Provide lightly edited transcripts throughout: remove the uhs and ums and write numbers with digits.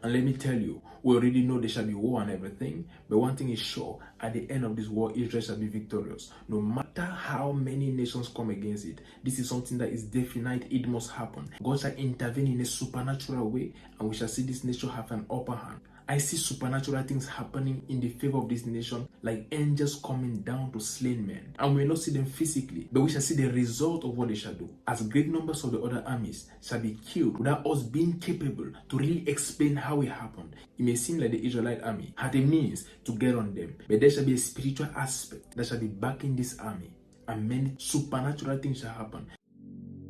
And let me tell you, we already know there shall be war and everything, but one thing is sure, at the end of this war, Israel shall be victorious. No matter how many nations come against it, this is something that is definite, it must happen. God shall intervene in a supernatural way, and we shall see this nation have an upper hand. I see supernatural things happening in the favor of this nation, like angels coming down to slain men. And we will not see them physically, but we shall see the result of what they shall do. As great numbers of the other armies shall be killed without us being capable to really explain how it happened. It may seem like the Israelite army had a means to get on them, but there shall be a spiritual aspect that shall be backing this army, and many supernatural things shall happen.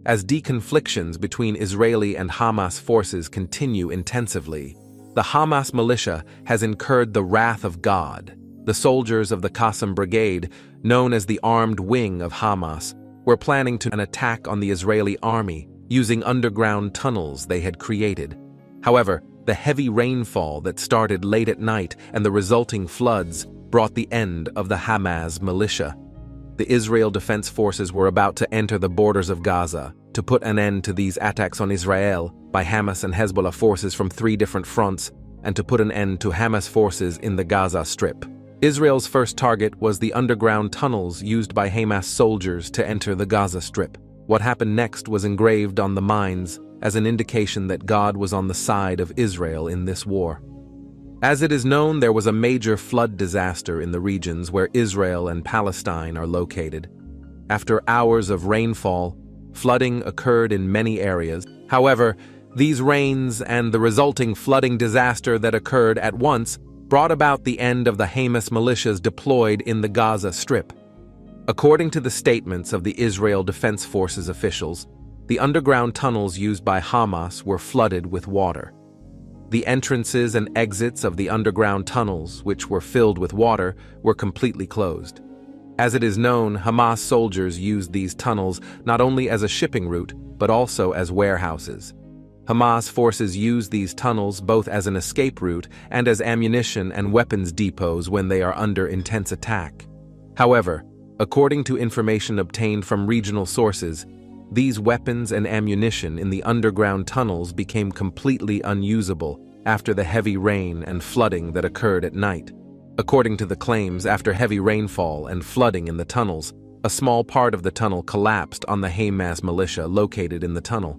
As deconflictions between Israeli and Hamas forces continue intensively, the Hamas militia has incurred the wrath of God. The soldiers of the Qassam Brigade, known as the armed wing of Hamas, were planning an attack on the Israeli army using underground tunnels they had created. However, the heavy rainfall that started late at night and the resulting floods brought the end of the Hamas militia. The Israel Defense Forces were about to enter the borders of Gaza to put an end to these attacks on Israel by Hamas and Hezbollah forces from 3 different fronts, and to put an end to Hamas forces in the Gaza Strip. Israel's first target was the underground tunnels used by Hamas soldiers to enter the Gaza Strip. What happened next was engraved on the minds as an indication that God was on the side of Israel in this war. As it is known, there was a major flood disaster in the regions where Israel and Palestine are located. After hours of rainfall, flooding occurred in many areas. However, these rains and the resulting flooding disaster that occurred at once brought about the end of the Hamas militias deployed in the Gaza Strip. According to the statements of the Israel Defense Forces officials, the underground tunnels used by Hamas were flooded with water. The entrances and exits of the underground tunnels, which were filled with water, were completely closed. As it is known, Hamas soldiers used these tunnels not only as a shipping route, but also as warehouses. Hamas forces use these tunnels both as an escape route and as ammunition and weapons depots when they are under intense attack. However, according to information obtained from regional sources, these weapons and ammunition in the underground tunnels became completely unusable after the heavy rain and flooding that occurred at night. According to the claims, after heavy rainfall and flooding in the tunnels, a small part of the tunnel collapsed on the Hamas militia located in the tunnel.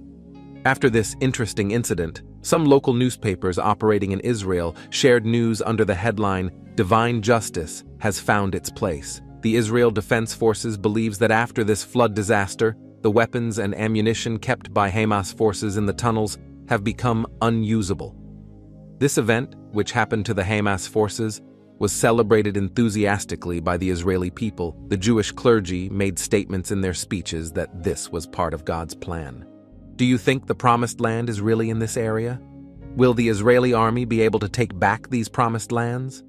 After this interesting incident, some local newspapers operating in Israel shared news under the headline, "Divine Justice has found its place." The Israel Defense Forces believes that after this flood disaster, the weapons and ammunition kept by Hamas forces in the tunnels have become unusable. This event, which happened to the Hamas forces, was celebrated enthusiastically by the Israeli people. The Jewish clergy made statements in their speeches that this was part of God's plan. Do you think the promised land is really in this area? Will the Israeli army be able to take back these promised lands?